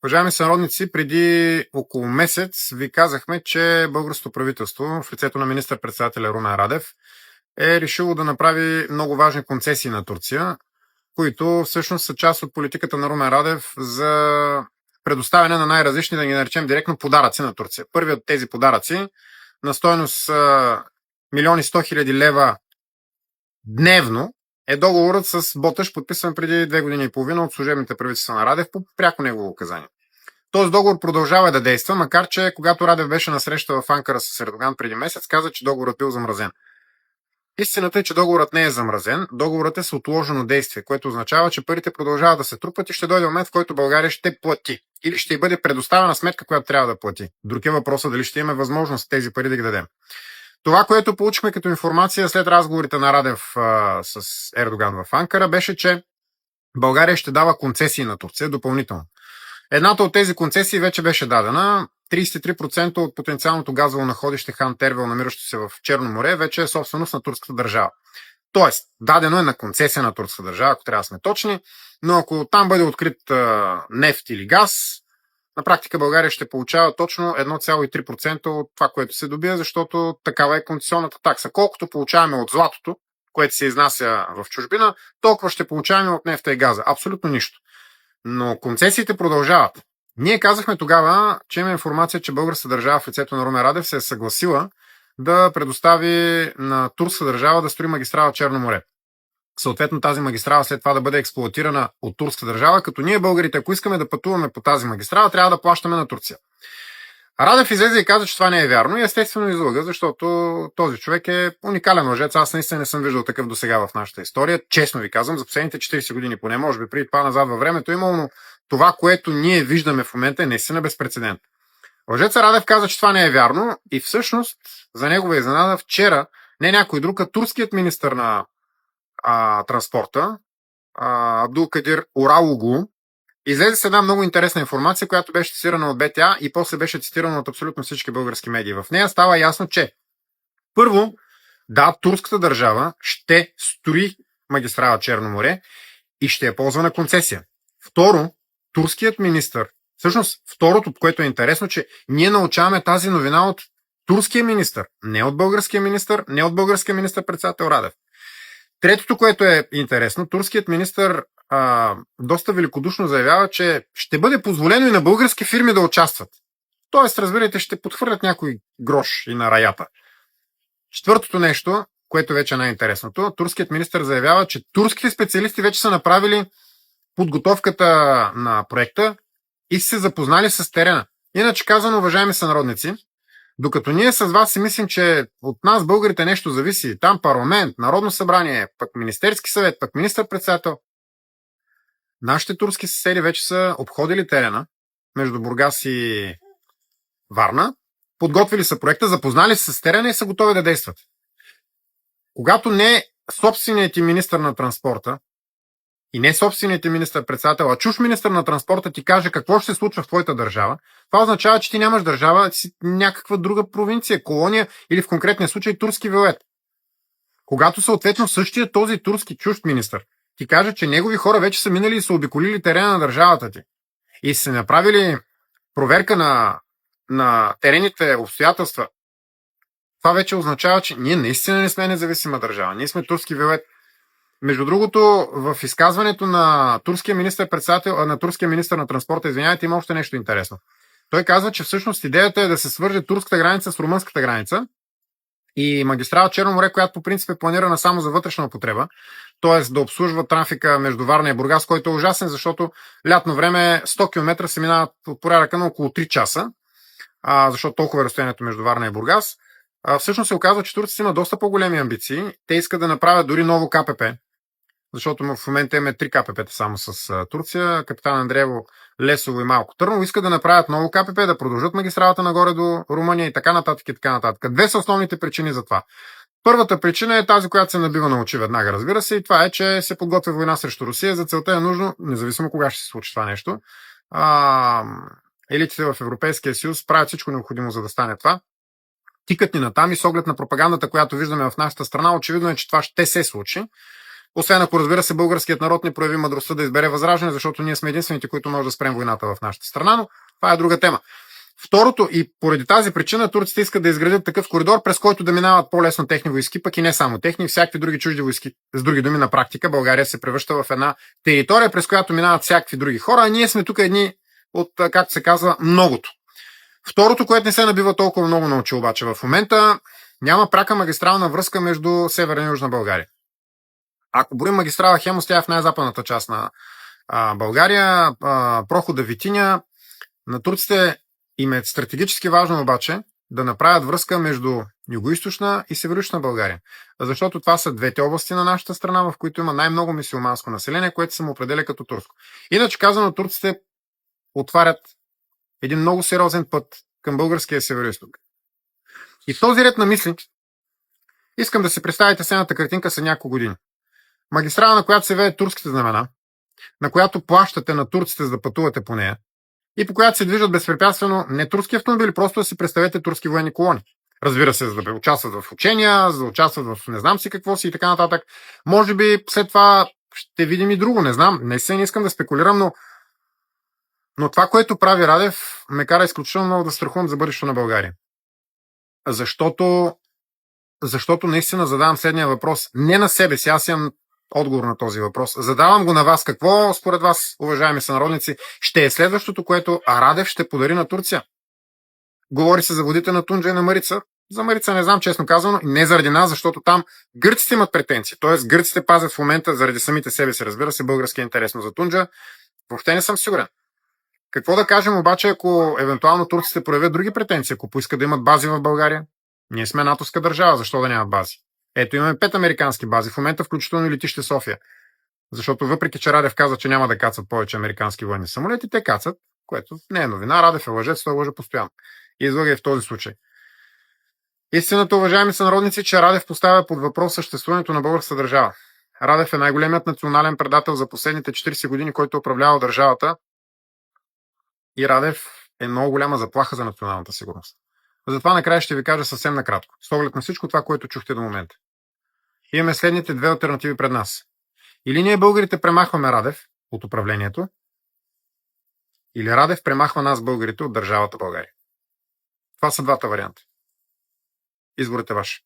Уважаеми сънародници, преди около месец ви казахме, че българското правителство в лицето на министър-председателя Румен Радев е решило да направи много важни концесии на Турция, които всъщност са част от политиката на Румен Радев за предоставяне на най-различни, да ги наречем директно, подаръци на Турция. Първият от тези подаръци на стойност 1 100 000 лева дневно е договорът с Боташ, подписан преди 2 години и половина от служебните правителства на Радев по пряко негово указание. Този договор продължава да действа, макар че когато Радев беше на среща в Анкара с Ердоган преди месец, каза, че договорът бил замразен. Истината е, че договорът не е замразен, договорът е с отложено действие, което означава, че парите продължават да се трупат и ще дойде момент, в който България ще плати. Или ще й бъде предоставена сметка, която трябва да плати. Друг е въпросът дали ще имаме възможност тези пари да ги дадем. Това, което получихме като информация след разговорите на Радев с Ердоган в Анкара, беше, че България ще дава концесии на Турция допълнително. Едната от тези концесии вече беше дадена. 33% от потенциалното газово находище Хан Тервел, намиращо се в Черно море, вече е собственост на турската държава. Тоест, дадено е на концесия на турската държава, ако трябва да сме точни, но ако там бъде открит нефт или газ, на практика България ще получава точно 1,3% от това, което се добие, защото такава е концесионната такса. Колкото получаваме от златото, което се изнася в чужбина, толкова ще получаваме от нефта и газа. Абсолютно нищо. Но концесиите продължават. Ние казахме тогава, че има информация, че българската държава в лицето на Румен Радев се е съгласила да предостави на турска държава да строи магистрала Черно море. Съответно тази магистрала след това да бъде експлоатирана от турска държава, като ние българите, ако искаме да пътуваме по тази магистрала, трябва да плащаме на Турция. Радев излезе и каза, че това не е вярно и естествено излъга, защото този човек е уникален лъжец. Аз наистина не съм виждал такъв досега в нашата история. Честно ви казвам, за последните 40 години поне, може би преди това назад във времето имало, но това, което ние виждаме в момента е наистина безпрецедентно. Лъжеца Радев каза, че това не е вярно и всъщност за негова изненада вчера не някой друг, а турският министър на транспорта Абдулкадир Уралоглу излезе с една много интересна информация, която беше цитирана от БТА и после беше цитирана от абсолютно всички български медии. В нея става ясно, че първо, да, турската държава ще строи магистрала Черно море и ще я ползва на концесия. Второ, турският министър, всъщност второто, което е интересно, че ние научаваме тази новина от турския министър, не от българския министър, не от българския министър-председател Радев. Третото, което е интересно, турският министър доста великодушно заявява, че ще бъде позволено и на български фирми да участват. Тоест, разбирайте, ще подхвърлят някой грош и на раята. Четвъртото нещо, което вече е най-интересното, турският министър заявява, че турските специалисти вече са направили подготовката на проекта и се запознали с терена. Иначе казано, уважаеми сънародници, докато ние с вас си мислим, че от нас българите нещо зависи, там парламент, Народно събрание, пък Министерски съвет, пък министър-председател, нашите турски съседи вече са обходили терена между Бургас и Варна, подготвили са проекта, запознали се с терена и са готови да действат. Когато не собственият ти министър на транспорта и не собственият ти министър-председател, а чуж министър на транспорта ти каже какво ще се случва в твоята държава, това означава, че ти нямаш държава, си някаква друга провинция, колония или в конкретния случай турски вилет. Когато съответно същия този турски чужд министър ти каже, че негови хора вече са минали и са обиколили терена на държавата ти и са направили проверка на терените обстоятелства, това вече означава, че ние наистина не сме независима държава. Ние сме турски вилет. Между другото, в изказването на турския министър-председател, на турския министър на транспорта, извинявайте, има още нещо интересно. Той казва, че всъщност идеята е да се свърже турската граница с румънската граница и магистрала Черно море, която по принцип е планирана само за вътрешна употреба, т.е. да обслужва трафика между Варна и Бургас, който е ужасен, защото лятно време 100 км се минават от порядъка на около 3 часа, защото толкова е разстоянието между Варна и Бургас. Всъщност се оказва, че турците имат доста по-големи амбиции. Те искат да направят дори ново КПП, защото в момента имаме 3 КПП-та само с Турция, Капитан Андреево, Лесово и Малко Търново, искат да направят ново КПП, да продължат магистралата нагоре до Румъния и така нататък и така нататък. Две са основните причини за това. Първата причина е тази, която се набива на очи веднага, разбира се, и това е, че се подготвя война срещу Русия. За целта е нужно, независимо кога ще се случи това нещо, елитите в Европейския съюз правят всичко необходимо, за да стане това. Тикат ни натам и с оглед на пропагандата, която виждаме в нашата страна, очевидно е, че това ще се случи. Освен ако, разбира се, българският народ не прояви мъдростта да избере възраждане, защото ние сме единствените, които може да спрем войната в нашата страна, но това е друга тема. Второто, и поради тази причина турците искат да изградят такъв коридор, през който да минават по-лесно техни войски, пък и не само техни, всякакви други чужди войски. С други думи, на практика България се превръща в една територия, през която минават всякакви други хора, а ние сме тук едни от, както се казва, многото. Второто, което не се набива толкова много на очи обаче в момента, няма пряка магистрална връзка между Северна и Южна България. Ако броим магистрала Хемус, тя е в най-западната част на България, прохода Витиня. На турците им е стратегически важно обаче да направят връзка между Югоизточна и Североизточна България. Защото това са двете области на нашата страна, в които има най-много мюсюлманско население, което се му определя като турско. Иначе казано, турците отварят един много сериозен път към българския Североизток. И в този ред на мисли искам да си представите следната картинка след няколко години. Магистрала, на която се вее турските знамена, на която плащате на турците, за да пътувате по нея, и по която се движат безпрепятствено не турски автомобили, просто да си представете турски военни колони. Разбира се, за да участват в учения, за да участват в не знам си какво си и така нататък. Може би след това ще видим и друго, не знам. Не искам да спекулирам, но това, което прави Радев, ме кара изключително много да страхувам за бъдещето на България. Защото наистина задавам следния въпрос. Не на себе си, аз имам отговор на този въпрос. Задавам го на вас. Какво според вас, уважаеми сънародници, ще е следващото, което Радев ще подари на Турция? Говори се за водите на Тунджа и на Марица. За Марица не знам, честно казано, не заради нас, защото там гърците имат претенции. Тоест гърците пазят в момента заради самите себе си, разбира се, български е интересно за Тунджа. Въобще не съм сигурен. Какво да кажем обаче, ако евентуално турците проявят други претенции, ако поискат да имат бази в България? Ние сме натовска държава, защо да нямат бази? Ето имаме 5 американски бази, в момента включително и летище София. Защото въпреки, че Радев каза, че няма да кацат повече американски военни самолети, те кацат, което не е новина. Радев е лъжец, той лъже постоянно. И излъга и в този случай. Истината, уважаеми сънародници, че Радев поставя под въпрос съществуването на българската държава. Радев е най-големият национален предател за последните 40 години, който управлява държавата. И Радев е много голяма заплаха за националната сигурност. Затова накрая ще ви кажа съвсем накратко, с оглед на всичко това, което чухте до момента. Имаме следните две алтернативи пред нас. Или ние българите премахваме Радев от управлението, или Радев премахва нас българите от държавата България. Това са двата варианта. Изборът е ваш.